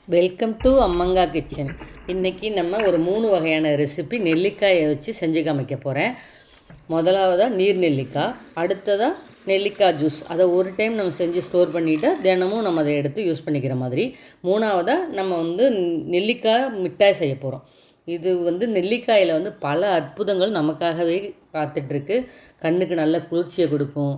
Welcome to அம்மங்கா kitchen. இன்றைக்கி நம்ம ஒரு 3 வகையான ரெசிபி நெல்லிக்காயை வச்சு செஞ்சு காமிக்க போகிறேன். முதலாவதாக நீர் நெல்லிக்காய், அடுத்ததாக நெல்லிக்காய் ஜூஸ். அதை ஒரு டைம் நம்ம செஞ்சு ஸ்டோர் பண்ணிவிட்டு தினமும் நம்ம அதை எடுத்து யூஸ் பண்ணிக்கிற மாதிரி. மூணாவதாக நம்ம நெல்லிக்காய் மிட்டாய் செய்ய போகிறோம். இது நெல்லிக்காயில் பல அற்புதங்கள் நமக்காகவே காத்துட்ருக்கு. கண்ணுக்கு நல்ல குளிர்ச்சியை கொடுக்கும்.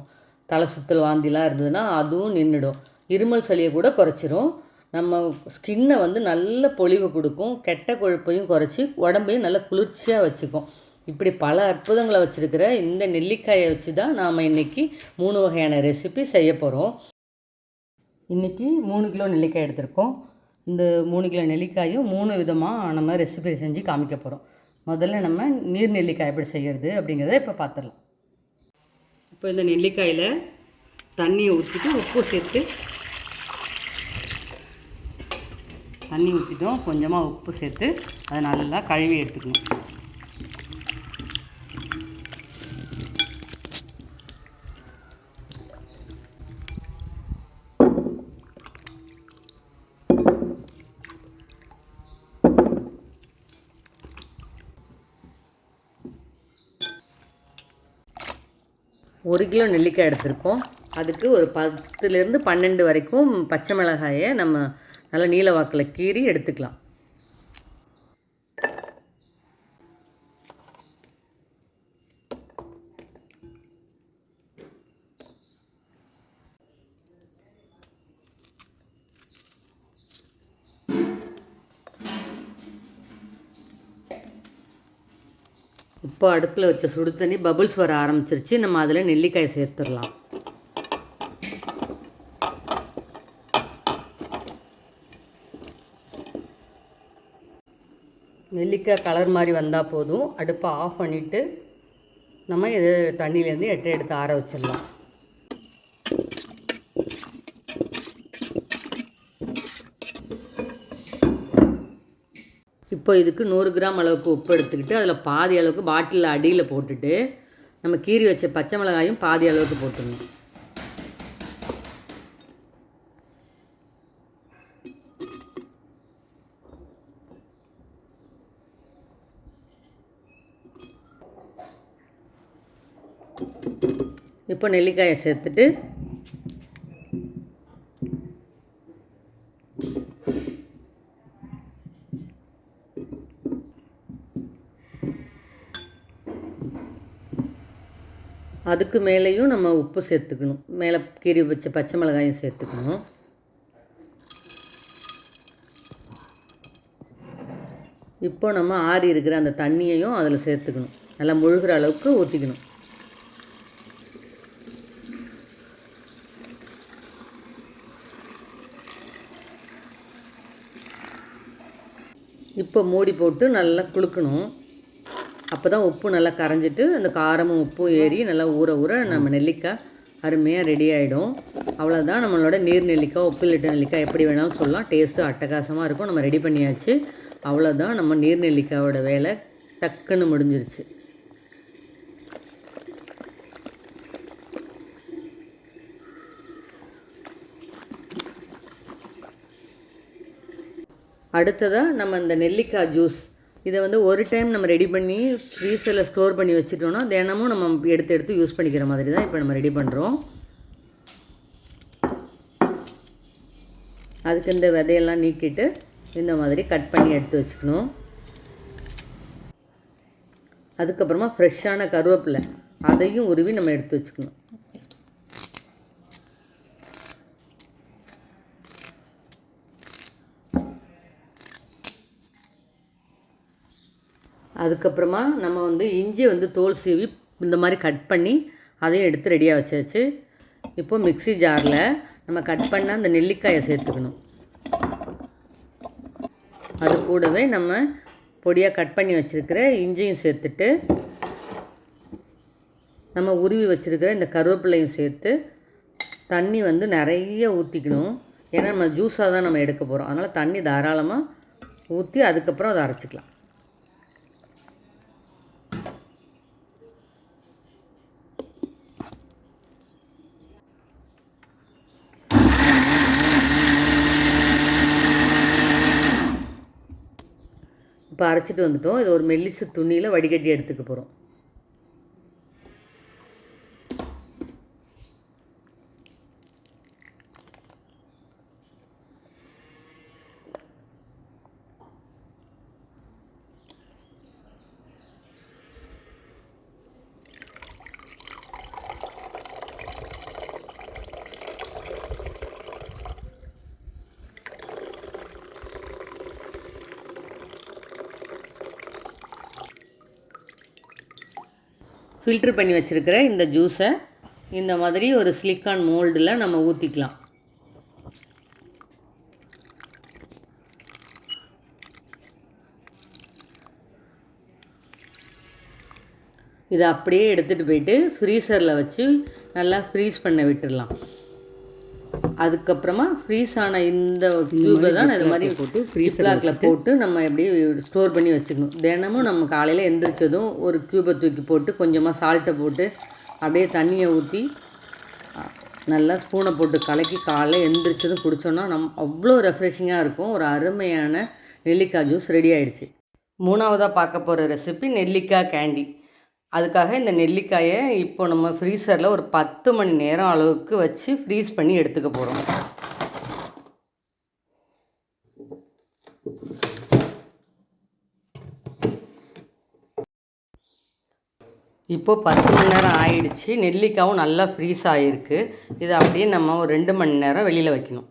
தலை சுத்தல் வாந்திலாம் இருந்ததுன்னா அதுவும் நின்றுடும். இருமல் சளியை கூட குறைச்சிரும். நம்ம ஸ்கின்னை நல்ல பொலிவு கொடுக்கும். கெட்ட கொழுப்பையும் குறைச்சி உடம்பையும் நல்ல குளிர்ச்சியாக வச்சுக்கும். இப்படி பல அற்புதங்களை வச்சுருக்கிற இந்த நெல்லிக்காயை வச்சு தான் நாம் இன்றைக்கி 3 வகையான ரெசிபி செய்ய போகிறோம். இன்றைக்கி 3 கிலோ நெல்லிக்காய் எடுத்திருக்கோம். இந்த 3 கிலோ நெல்லிக்காயும் 3 விதமாக நம்ம ரெசிபி செஞ்சு காமிக்க போகிறோம். முதல்ல நம்ம நீர் நெல்லிக்காய் எப்படி செய்கிறது அப்படிங்கிறத இப்போ பார்த்துடலாம். இப்போ இந்த நெல்லிக்காயில் தண்ணியை ஊற்றிட்டு உப்பு சேர்த்து தண்ணி ஊற்றிட்டோம். கொஞ்சமாக உப்பு சேர்த்து அதை நல்லா கழுவி எடுத்துக்கணும். ஒரு கிலோ நெல்லிக்காய் எடுத்திருக்கோம். அதுக்கு ஒரு 10லேருந்து 12 வரைக்கும் பச்சை மிளகாயை நம்ம நல்லா நீல வாக்கில் கீறி எடுத்துக்கலாம். இப்போ அடுப்பில் வச்ச சுடு தண்ணி பபுள்ஸ் வர ஆரம்பிச்சிருச்சு. நம்ம அதில் நெல்லிக்காயை சேர்த்துடலாம். நெல்லிக்காய் கலர் மாதிரி வந்தால் போதும். அடுப்பை ஆஃப் பண்ணிவிட்டு நம்ம இது தண்ணியிலேருந்து எடுத்து ஆற வச்சிடலாம். இப்போ இதுக்கு 100 கிராம் அளவுக்கு உப்பு எடுத்துக்கிட்டு அதில் பாதி அளவுக்கு பாட்டிலில் அடியில் போட்டுட்டு நம்ம கீறி வச்ச பச்சை மிளகாயும் பாதி அளவுக்கு போட்டுடணும். இப்போ நெல்லிக்காயை சேர்த்துட்டு அதுக்கு மேலேயும் நம்ம உப்பு சேர்த்துக்கணும். மேலே கீறி வச்ச பச்சை மிளகாயும் சேர்த்துக்கணும். இப்போ நம்ம ஆறி இருக்கிற அந்த தண்ணியையும் அதில் சேர்த்துக்கணும். நல்லா முழுகிற அளவுக்கு ஊற்றிக்கணும். இப்போ மூடி போட்டு நல்லா குலுக்கணும். அப்போ தான் உப்பு நல்லா கரைஞ்சிட்டு அந்த காரமும் உப்பும் ஏறி நல்லா ஊற நம்ம நெல்லிக்காய் அருமையாக ரெடி ஆகிடும். அவ்வளோதான் நம்மளோட நீர் நெல்லிக்காய், உப்பிலிட்ட நெல்லிக்காய் எப்படி வேணாலும் சொல்லலாம். டேஸ்ட்டு அட்டகாசமாக இருக்கும். நம்ம ரெடி பண்ணியாச்சு. அவ்வளோதான், நம்ம நீர் நெல்லிக்காயோட வேலை டக்குன்னு முடிஞ்சிருச்சு. அடுத்ததாக நம்ம இந்த நெல்லிக்காய் ஜூஸ் இதை ஒரு டைம் நம்ம ரெடி பண்ணி ஃப்ரீசரில் ஸ்டோர் பண்ணி வச்சுட்டோன்னா தினமும் நம்ம எடுத்து யூஸ் பண்ணிக்கிற மாதிரி தான் இப்போ நம்ம ரெடி பண்ணுறோம். அதுக்கு இந்த விதையெல்லாம் நீக்கிட்டு இந்த மாதிரி கட் பண்ணி எடுத்து வச்சுக்கணும். அதுக்கப்புறமா ஃப்ரெஷ்ஷான கருவேப்பிலை அதையும் உருவி நம்ம எடுத்து வச்சுக்கணும். அதுக்கப்புறமா நம்ம இஞ்சி தோல் சீவி இந்த மாதிரி கட் பண்ணி அதையும் எடுத்து ரெடியாக வச்சாச்சு. இப்போ மிக்ஸி ஜாரில் நம்ம கட் பண்ண அந்த நெல்லிக்காயை சேர்த்துக்கணும். அது கூடவே நம்ம பொடியாக கட் பண்ணி வச்சுருக்கிற இஞ்சியும் சேர்த்துட்டு நம்ம உருவி வச்சுருக்கிற இந்த கருவேப்பிலையும் சேர்த்து தண்ணி நிறைய ஊற்றிக்கணும். ஏன்னா நம்ம ஜூஸாக தான் நம்ம எடுக்க போகிறோம். அதனால் தண்ணி தாராளமாக ஊற்றி அதுக்கப்புறம் அதை அரைச்சிக்கலாம். இப்போ அரைச்சிட்டு வந்துட்டோம். இது ஒரு மெல்லிசு துணியில் வடிகட்டி எடுத்துக்க போகிறோம். ஃபில்ட்ரு பண்ணி வச்சுருக்கிற இந்த ஜூஸை இந்த மாதிரி ஒரு சிலிக்கான் மோல்டில் நம்ம ஊற்றிக்கலாம். இதை அப்படியே எடுத்துகிட்டு போயிட்டு ஃப்ரீசரில் வச்சு நல்லா ஃப்ரீஸ் பண்ண விட்டுடலாம். அதுக்கப்புறமா ஃப்ரீஸ் ஆன இந்த க்யூபை தான் இது மாதிரி போட்டு ஃப்ரீஸ்லாக்கில் போட்டு நம்ம எப்படி ஸ்டோர் பண்ணி வச்சுக்கணும். தினமும் நம்ம காலையில் எந்திரிச்சதும் ஒரு க்யூபை தூக்கி போட்டு கொஞ்சமாக சால்ட்டை போட்டு அப்படியே தண்ணியை ஊற்றி நல்லா ஸ்பூனை போட்டு கலக்கி காலையில் எந்திரிச்சதும் குடித்தோன்னா அவ்வளோ ரெஃப்ரெஷிங்காக இருக்கும். ஒரு அருமையான நெல்லிக்காய் ஜூஸ் ரெடி ஆகிடுச்சு. மூணாவதாக பார்க்க போகிற ரெசிபி நெல்லிக்காய் கேண்டி. அதுக்காக இந்த நெல்லிக்காயை இப்போ நம்ம ஃப்ரீசரில் ஒரு 10 மணி நேரம் அளவுக்கு வச்சு ஃப்ரீஸ் பண்ணி எடுத்துக்க போகிறோம். இப்போது 10 மணி நேரம் ஆயிடுச்சு. நெல்லிக்காயும் நல்லா ஃப்ரீஸ் ஆகிருக்கு. இதை அப்படியே நம்ம ஒரு 2 மணி நேரம் வெளியில் வைக்கணும்.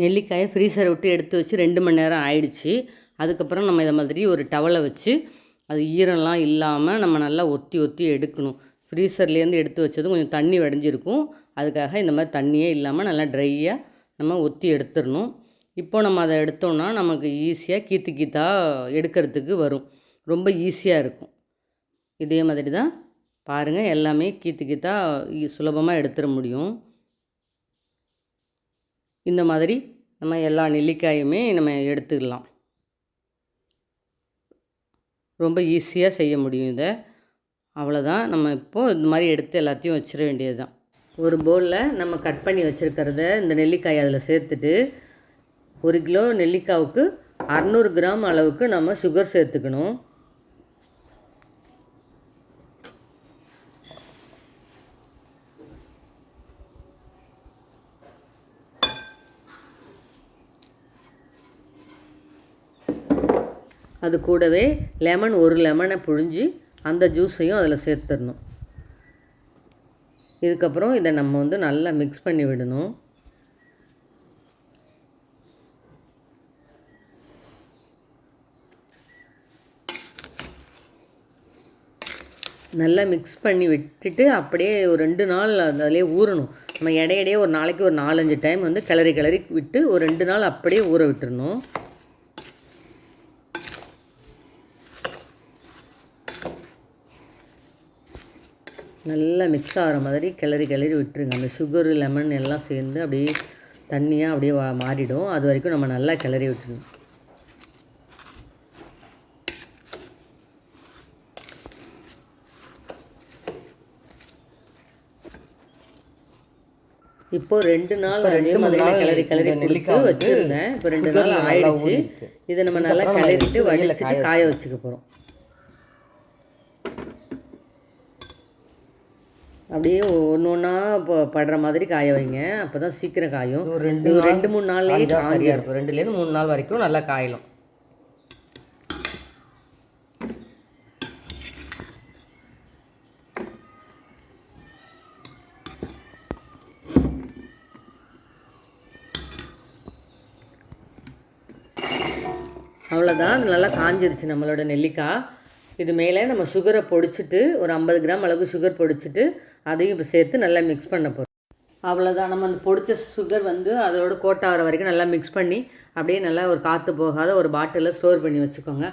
நெல்லிக்காயை ஃப்ரீசரை விட்டு எடுத்து வச்சு 2 மணி நேரம் ஆயிடுச்சு. அதுக்கப்புறம் நம்ம இதை மாதிரி ஒரு டவலை வச்சு அது ஈரம்லாம் இல்லாமல் நம்ம நல்லா ஒத்தி ஒத்தி எடுக்கணும். ஃப்ரீசர்லேருந்து எடுத்து வச்சதும் கொஞ்சம் தண்ணி வடிஞ்சிருக்கும். அதுக்காக இந்த மாதிரி தண்ணியே இல்லாமல் நல்லா ட்ரையாக நம்ம ஒத்தி எடுத்துடணும். இப்போ நம்ம அதை எடுத்தோன்னா நமக்கு ஈஸியாக கீத்தாக எடுக்கிறதுக்கு வரும். ரொம்ப ஈஸியாக இருக்கும். இதே மாதிரி தான் பாருங்கள், எல்லாமே கீத்தாக சுலபமாக எடுத்துட முடியும். இந்த மாதிரி நம்ம எல்லா நெல்லிக்காயுமே நம்ம எடுத்துக்கலாம். ரொம்ப ஈஸியாக செய்ய முடியும் இதை. அவ்வளோதான். நம்ம இப்போது இந்த மாதிரி எடுத்து எல்லாத்தையும் வச்சிட வேண்டியது தான். ஒரு பவுலில் நம்ம கட் பண்ணி வச்சுருக்கிறத இந்த நெல்லிக்காயை அதில் சேர்த்துட்டு 1 கிலோ நெல்லிக்காவுக்கு 600 கிராம் அளவுக்கு நம்ம சுகர் சேர்த்துக்கணும். அது கூடவே ஒரு லெமனை புழிஞ்சு அந்த ஜூஸையும் அதில் சேர்த்துடணும். இதுக்கப்புறம் இதை நம்ம நல்லா மிக்ஸ் பண்ணி விடணும். நல்லா மிக்ஸ் பண்ணி விட்டுட்டு அப்படியே ஒரு 2 நாள் அதிலே ஊறணும். நம்ம இடையிடையே ஒரு நாளைக்கு ஒரு 4-5 டைம் கிளறி விட்டு ஒரு 2 நாள் அப்படியே ஊற விட்டுறணும். நல்லா மிக்ஸ் ஆகிற மாதிரி கிளறி விட்டுருங்க. அந்த சுகரு லெமன் எல்லாம் சேர்ந்து அப்படியே தண்ணியாக அப்படியே மாறிடும். அது வரைக்கும் நம்ம நல்லா கிளறி விட்டுருங்க. இப்போது 2 நாள் அதே மாதிரி கிளறி கொடுத்து வச்சுருந்தேன். இப்போ 2 நாள் ஆயிடுச்சு. இதை நம்ம நல்லா கிளறிட்டு வடிச்சிட்டு காய வச்சுக்க போகிறோம். அப்படியே ஒன்று ஒன்றா படுற மாதிரி காய வைங்க. அப்போ தான் சீக்கிரம் காயும். 2-3 நாள்லேயே சரியாக இருக்கும். 2-3 நாள் வரைக்கும் நல்லா காயலாம். அவ்வளோதான். அது நல்லா காஞ்சிருச்சு நம்மளோட நெல்லிக்காய். இது மேலே நம்ம சுகரை பொடிச்சிட்டு ஒரு 50 கிராம் அளவுக்கு சுகர் பொடிச்சிட்டு அதையும் இப்போ சேர்த்து நல்லா மிக்ஸ் பண்ண போகிறோம். அவ்வளோதான். நம்ம அந்த பொடிச்ச சுகர் அதோட கோட்டாகிற வரைக்கும் நல்லா மிக்ஸ் பண்ணி அப்படியே நல்லா ஒரு காற்று போகாத ஒரு பாட்டிலில் ஸ்டோர் பண்ணி வச்சுக்கோங்க.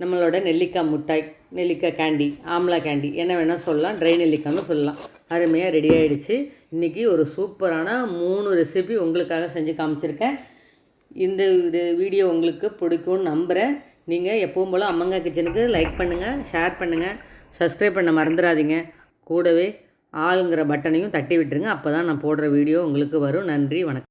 நம்மளோட நெல்லிக்காய் மிட்டாய், நெல்லிக்காய் கேண்டி, ஆம்லா கேண்டி என்ன வேணால் சொல்லலாம், ட்ரை நெல்லிக்காய்னு சொல்லலாம். அருமையாக ரெடி ஆகிடுச்சு. இன்றைக்கி ஒரு சூப்பரான 3 ரெசிபி உங்களுக்காக செஞ்சு காமிச்சிருக்கேன். இந்த வீடியோ உங்களுக்கு பிடிக்கும்னு நம்புகிறேன். நீங்கள் எப்பவும் போல் அம்மங்கா கிச்சனுக்கு லைக் பண்ணுங்கள், ஷேர் பண்ணுங்கள், சப்ஸ்கிரைப் பண்ண மறந்துடாதீங்க. கூடவே ஆளுங்கிற பட்டனையும் தட்டி விட்டுருங்க. அப்போ தான் நான் போடுற வீடியோ உங்களுக்கு வரும். நன்றி, வணக்கம்.